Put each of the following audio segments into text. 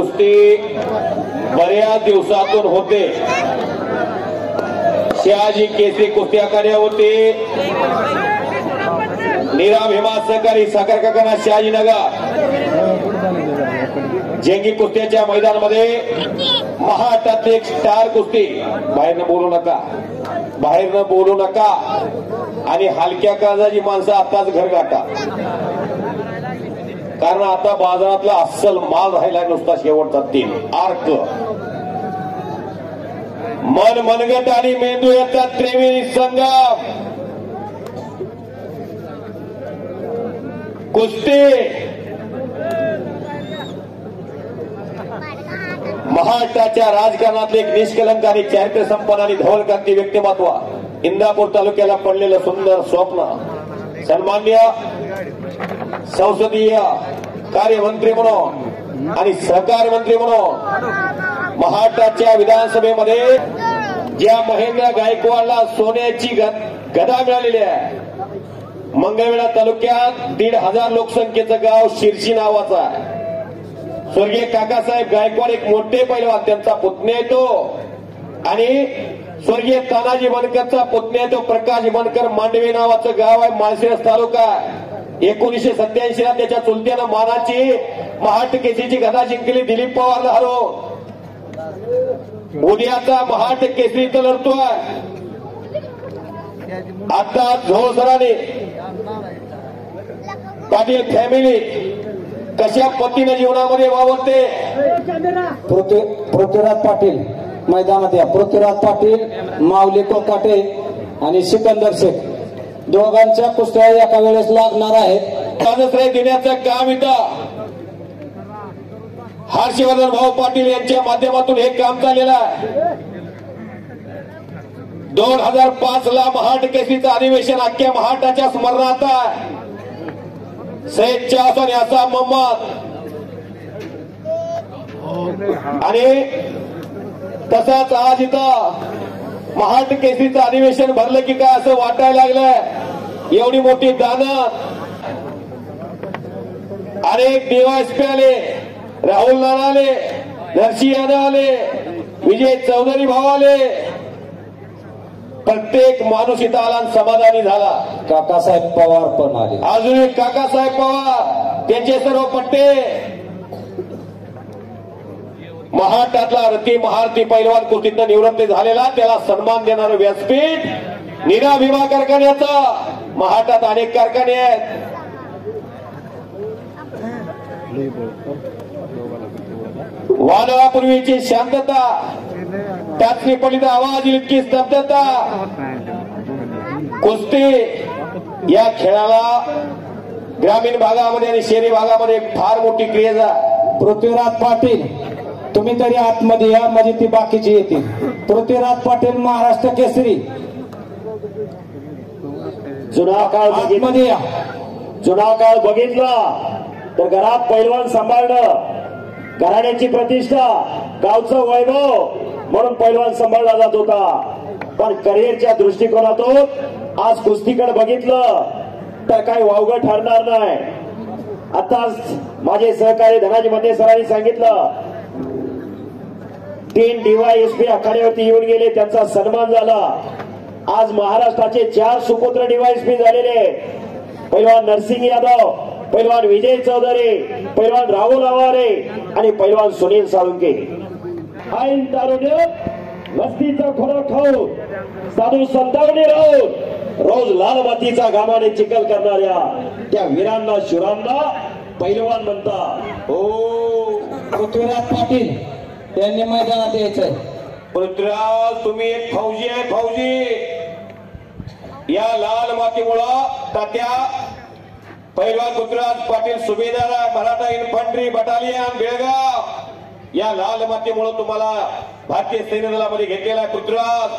कुस्ती बऱ्याच दिवसातून होते. शहाजी केसरी कुस्ती आखाड्या होते. नीरा भीमा सहकारी साखर कारखाना शहाजीनगर जेंगी कुस्त्याच्या मैदानामध्ये महाराष्ट्रातली एक स्टार कुस्ती. बाहेरनं बोलू नका, बाहेरनं बोलू नका आणि हलक्या काळजाची माणसं आताच घर गाठा, कारण आता बाजारातला अस्सल माल राहिला नुसता शेवटचा 3 आर्क. मन मनगट आणि मेंदू याचा त्रिवेणी संगम कुस्ती. महाराष्ट्राच्या राजकारणातले एक निष्कलंक आणि चारित्र्य संपन्न आणि धवलकांती व्यक्तिमत्व, इंदापूर तालुक्याला पडलेलं सुंदर स्वप्न, सन्माननीय संसदीय कार्यमंत्री म्हणून आणि सहकार मंत्री म्हणून महाराष्ट्राच्या विधानसभेमध्ये ज्या महेंद्र गायकवाडला सोन्याची गदा मिळालेली आहे, मंगळवेढा तालुक्यात 1,500 लोकसंख्येचं गाव शिरशी नावाचं आहे. स्वर्गीय काकासाहेब गायकवाड एक मोठे पैलवान, त्यांचा पुतण्या येतो आणि स्वर्गीय तानाजी बनकरचा पुतण्या येतो प्रकाश बनकर. मांडवे नावाचं गाव आहे, माळशिरस तालुका. 1987 ला त्याच्या चुलत्यानं मानाची महाराष्ट्र केसरीची गदा जिंकली दिलीप पवारला हरवून. उद्याचा महाराष्ट्र केसरी तर लढतोय. आता झोळसराने पाटील फॅमिली कशा पद्धतीने जीवनामध्ये वावरते. पृथ्वीराज पाटील मैदानात या. पृथ्वीराज पाटील, माऊली कोकाटे आणि सिकंदर शेख दोघांच्या कुस्त्या एका वेळेस लागणार आहेत. राजश्रय देण्याचं काम इथं हर्षवर्धन भाऊ पाटील यांच्या माध्यमातून हे काम चाललेलं आहे. 2005 ला महाराष्ट्र केसरीचं अधिवेशन अख्ख्या महाराष्ट्राच्या स्मरणात आहे. सैयदच्या हसन याचा मोहम्मद आणि तसाच आज इथं महाराष्ट्र केसरीचं अधिवेशन भरलं की काय असं वाटायला लागलंय. एवढी मोठी दानं अनेक डीवायएसपी आले, राहुल नाना आले, नरसिंह यादव आले, विजय चौधरी भाऊ आले. प्रत्येक माणूस इथं आला आणि समाधानी झाला. काकासाहेब पवार पण आले. अजून एक काकासाहेब पवार, त्यांचे सर्व पट्टे. महाराष्ट्रातला रती महारथी पैलवान कुस्तीतनं निवृत्त झालेला, त्याला सन्मान देणारं व्यासपीठ नीरा भीमा कारखान्याचा. महाराष्ट्रात अनेक कारखाने आहेत. वादळापूर्वीची शांतता, टाचणी पडली तर आवाज इतकी स्तब्धता. कुस्ती या खेळाला ग्रामीण भागामध्ये आणि शहरी भागामध्ये फार मोठी क्रेज आहे. पृथ्वीराज पाटील, तुम्ही तरी आतमध्ये या, म्हणजे ती बाकीची येतील. पृथ्वीराज पाटील महाराष्ट्र केसरी. जुना काळ आतमध्ये या. जुना काळ बघितला तर घरात पैलवान सांभाळणं, घराण्याची प्रतिष्ठा, गावचं वैभव म्हणून पैलवान सांभाळला जात होता. पण करिअरच्या दृष्टिकोनातून आज कुस्तीकडे बघितलं तर काही वावगं ठरणार नाही. आताच माझे सहकारी धनाजी मध्ये सरांनी सांगितलं, 3 डीवायएसपी आखाड्यावरती येऊन गेले, त्यांचा सन्मान झाला. आज महाराष्ट्राचे 4 सुपुत्र डीवायएसपी झालेले, पैलवान नरसिंह यादव, पैलवान विजय चौधरी, पैलवान राहुल आवारे आणि पैलवान सुनील साळुंके. आईन तारुण्य मस्तीचा खोराक खाऊन, साधू संतांनी राहून, रोज लाल मातीचा घामाने चिखल करणाऱ्या त्या वीरांना शुरांना पैलवान म्हणतात. हो, पृथ्वीराज पाटील यांनी मैदानात यायचंय. पृथ्वीराज, तुम्ही एक फौजी आहे. फौजी या लाल मातीमुळं तात्या पैलवान पृथ्वीराज पाटील सुभेदार मराठा इन्फंट्री बटालियन बेळगाव. या लाल मातीमुळे तुम्हाला भारतीय सैन्य दलामध्ये घेतलेला पृथ्वीराज.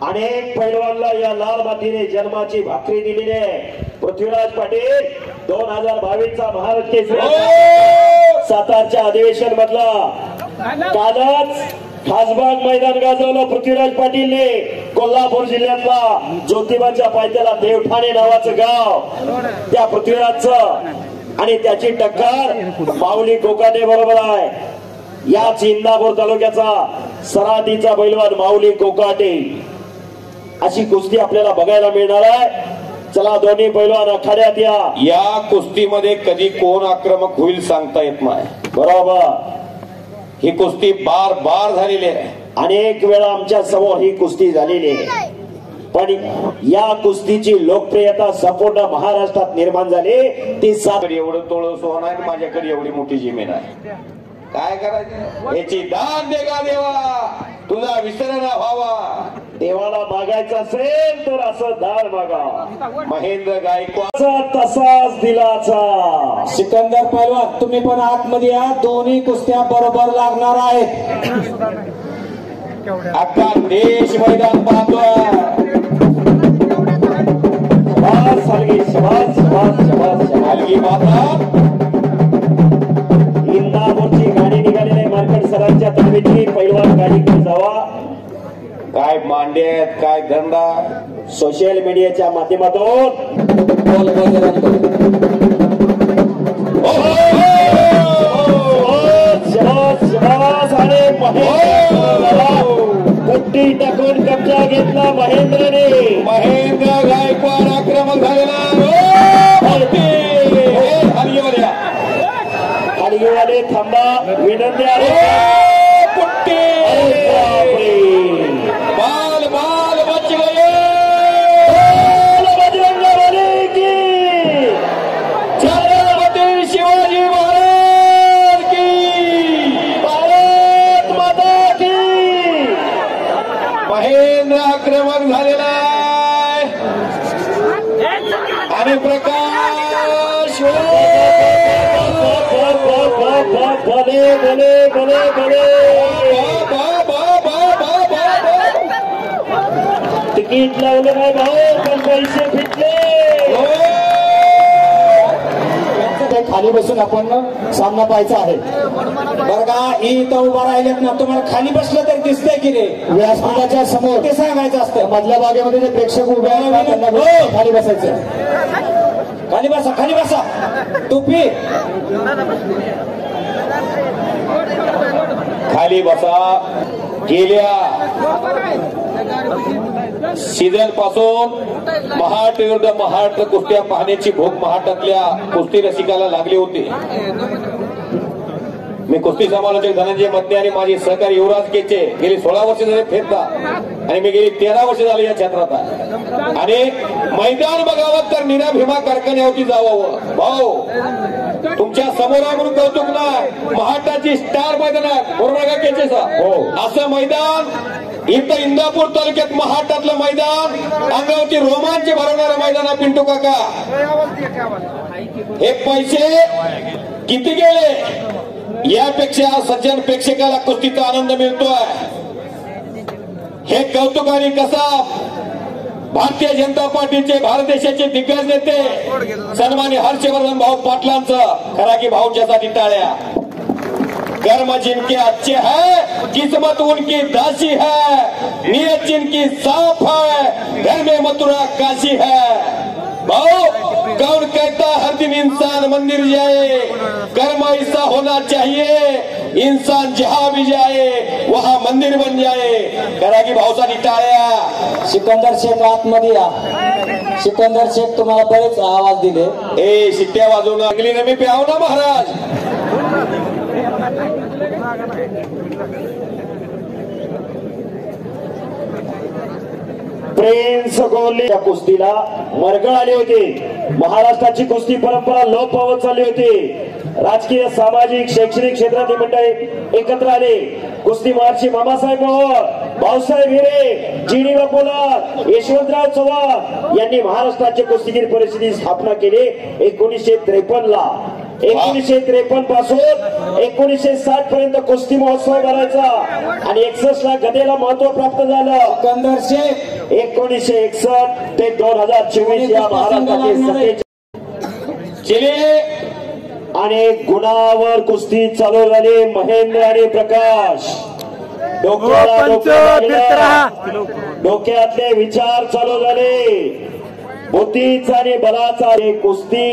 अनेक पैलवानला या लाल मातीने जन्माची भाकरी दिलेली आहे. पृथ्वीराज पाटील 2022 चा महाराष्ट्र केसरी सातारच्या अधिवेशन मधला कालच खासबाग मैदान गाजवलं पृथ्वीराज पाटीलने. कोल्हापूर जिल्ह्यातला ज्योतिबाच्या पायथ्याला देवठाणे नावाचं गाव, त्या पृथ्वीराजचं आणि त्याची टक्कर माऊली कोकाटे बरोबर आहे. याच इंदापूर तालुक्याचा सराटीचा पैलवान माऊली कोकाटे अशी कुस्ती आपल्याला बघायला मिळणार आहे. चला दोन्ही पैलवान आखाड्यात या कुस्तीमध्ये कधी कोण आक्रमक होईल सांगता येत नाही. बरोबर. ही कुस्ती बार बार झालेली आहे. अनेक वेळा आमच्या समोर ही कुस्ती झालेली आहे. पण या कुस्तीची लोकप्रियता संपूर्ण महाराष्ट्रात निर्माण झाली. ती एवढं तोळ सोनं आहे, माझ्याकडे एवढी मोठी जमीन आहे. काय करायचं याची दान दे का देवा, तुझा विसर ना व्हावा. देवाला मागायचं असेल तर असं दान मागा. महेंद्र गायकवाड तसाच दिलाचा. सिकंदर पैलवान तुम्ही पण आतमध्ये या. दोन्ही कुस्त्या बरोबर लागणार आहेत. अख्खा देश मैदान पाहतोय. हलगी माता इंदापूरची गाडी निघालेली आहे. मार्केट सरांच्या ताब्याची पैलवान गाडी घेऊन जावा. काय मांडे आहेत, काय धंदा. सोशल मीडियाच्या माध्यमातून कुट्टी टाकून कब्जा घेतला महेंद्रने. महेंद्र गायकवाड आक्रमक झालेला. हलगीवाले थांबा, विनंती आहे. कुट्टी बाल बाल बच गए. बजरंगबली की छत्रपती शिवाजी महाराज की, भारत माता की. महेंद्र आक्रमक झालेला आहे. आणि प्रकाश भले भले भले भले. तिकीट लावलं नाही भाऊ, पण पैसे फिटले. खाली बसून आपण सामना पाहायचा आहे बरं का. इथं उभा राहिलेत ना, तुम्हाला खाली बसलं तरी दिसतंय की रे व्यासपीठाच्या समोर. ते सांगायचं असतं. मधल्या भागेमध्ये जे प्रेक्षक उभे आहेत त्यांना खाली बसायचं. खाली बसा, खाली बसा. टोपी खाली बसा. गेल्या सीझन पासून महाट विरुद्ध महाट कुस्त्या पाहण्याची भूक महाटातल्या कुस्ती रसिकाला लागली होती. मी कुस्ती समालोचक धनंजय मत्ते आणि माझे सहकारी युवराज केचे गेली 16 वर्ष झाले फिरता आणि मी गेली 13 वर्ष झाली या क्षेत्रात आहे. आणि मैदान बघावं तर निरा भीमा कारखान्यावरती जावं. भाऊ तुमच्या समोर आहे म्हणून कौतुक नाही. महाटाची स्टार मैदानात बरोबर का केचे हो असं मैदान इथं इंदापूर तालुक्यात महाटातलं मैदान अंगावरती रोमांच भरवणारं मैदान आहे. पिंटू काका हे पैसे किती गेले यापेक्षा सज्जन प्रेक्षकाला कुस्तीचा आनंद मिळतोय. हे कौतुक आणि कसा भारतीय जनता पार्टीचे भारत देशाचे दिग्गज नेते सन्मान्य हर्षवर्धन भाऊ पाटलांचं. खरा की भाऊंच्यासाठी टाळ्या. कर्म जिनके अच्छे है, किस्मत उनकी दासी है, नियत जिनकी साफ है, घर में मथुरा काशी है. भाऊ कौन कहता हर दिन इंसान मंदिर जाए, कर्म ऐसा होना चाहिए इंसान जहां भी जाए वहां मंदिर बन जाए. करा की भाऊसाठी टाळ्या. सिकंदर शेख आतमध्ये या. सिकंदर शेख तुम्हाला बरेच आवाज दिले. ए शिट्ट्या वाजवून लागली ना मी प्याव ना महाराज. प्रिन्स कोहली या कुस्तीला मरगळ आले होते. महाराष्ट्राची कुस्ती परंपरा लोप पावत चालली होती. राजकीय सामाजिक शैक्षणिक क्षेत्रातील मंडळी एकत्र आले. कुस्ती महर्षी मामासाहेब मोहोळ, भाऊसाहेब हिरे, जीडी पोलाद, यशवंतराव चव्हाण यांनी महाराष्ट्राची कुस्तीगीर परिषदेची स्थापना केली 1953 ला. 1953 पासून 1960 पर्यंत कुस्ती महोत्सव भरायचा आणि 61 ला गदेला महत्व प्राप्त झालं. सिकंदर शेख 1961 ते 2024 या महाराष्ट्राचे अनेक गुणावर कुस्ती चालू झाली. महेंद्र आणि प्रकाश डोक्यातले विचार चालू झाले. बुद्धीचा आणि बलाचा कुस्ती.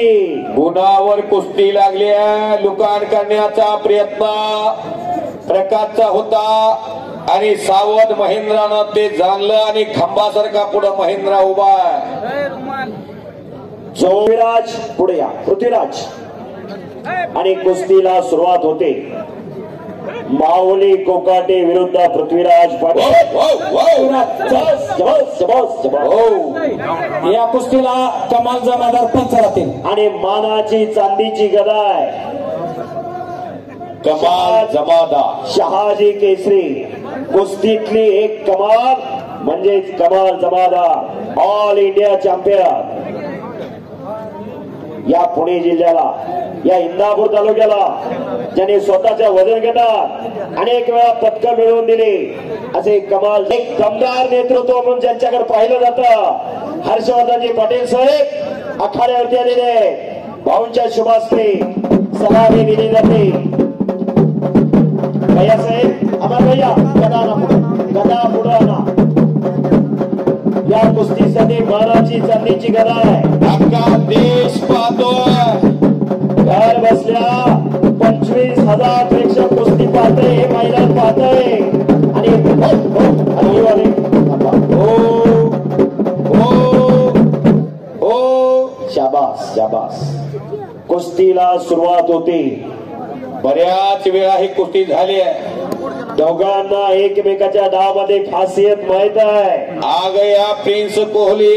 गुणावर कुस्ती लागली आहे. लुकाण करण्याचा प्रयत्न प्रकारचा होता आणि सावध महेंद्रानं ते जाणलं आणि खंबासारखा पुढे महेंद्रा उभा आहे. पृथ्वीराज पुढे या. पृथ्वीराज आणि कुस्तीला सुरुवात होते. माऊली कोकाटे विरुद्ध पृथ्वीराज पाटील. या कुस्तीला कमाल जमादार पंच राहतील आणि मानाची चांदीची गदा आहे. कमाल जमादार शहाजी केसरी कुस्तीतली एक कमाल म्हणजेच कमाल जमादार ऑल इंडिया चॅम्पियन. या पुणे जिल्ह्याला या इंदापूर तालुक्याला ज्यांनी स्वतःच्या वजन गटात अनेक वेळा पदकं मिळवून दिली असे कमाल एक दमदार नेतृत्व म्हणून ज्यांच्याकडे पाहिलं जातं हर्षवर्धनजी पाटील साहेब आखाड्यावरती आलेले भाऊंच्या शुभास्ते सलामी दिली जाते. भैया साहेब अमर भैया गदा पुढे आणा. या कुस्तीसाठी मानाची चांदीची गदा आहे. अख्खा देश पाहतोय. घर बसल्या 25,000 पेक्षा कुस्ती पाहतोय हे मैदान पाहतोय. आणि शाबास शाबास. कुस्तीला सुरुवात होती. बऱ्याच वेळा ही कुस्ती झाली आहे. दोघांना एकमेकाच्या डावामध्ये खासियत माहित आहे. आ गया प्रिन्स कोहली.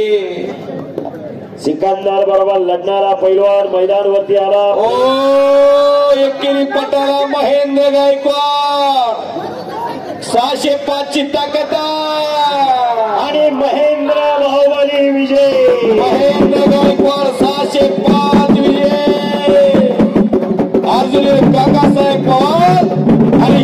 सिकंदर बरोबर लढणारा पैलवान मैदानावरती आला. एकेरी पटाला महेंद्र गायकवाड 605 ची ताकद आणि महेंद्र बाहुबली विजय. महेंद्र गायकवाड 605 विजय. अर्जुन काकासाहेब पवार आणि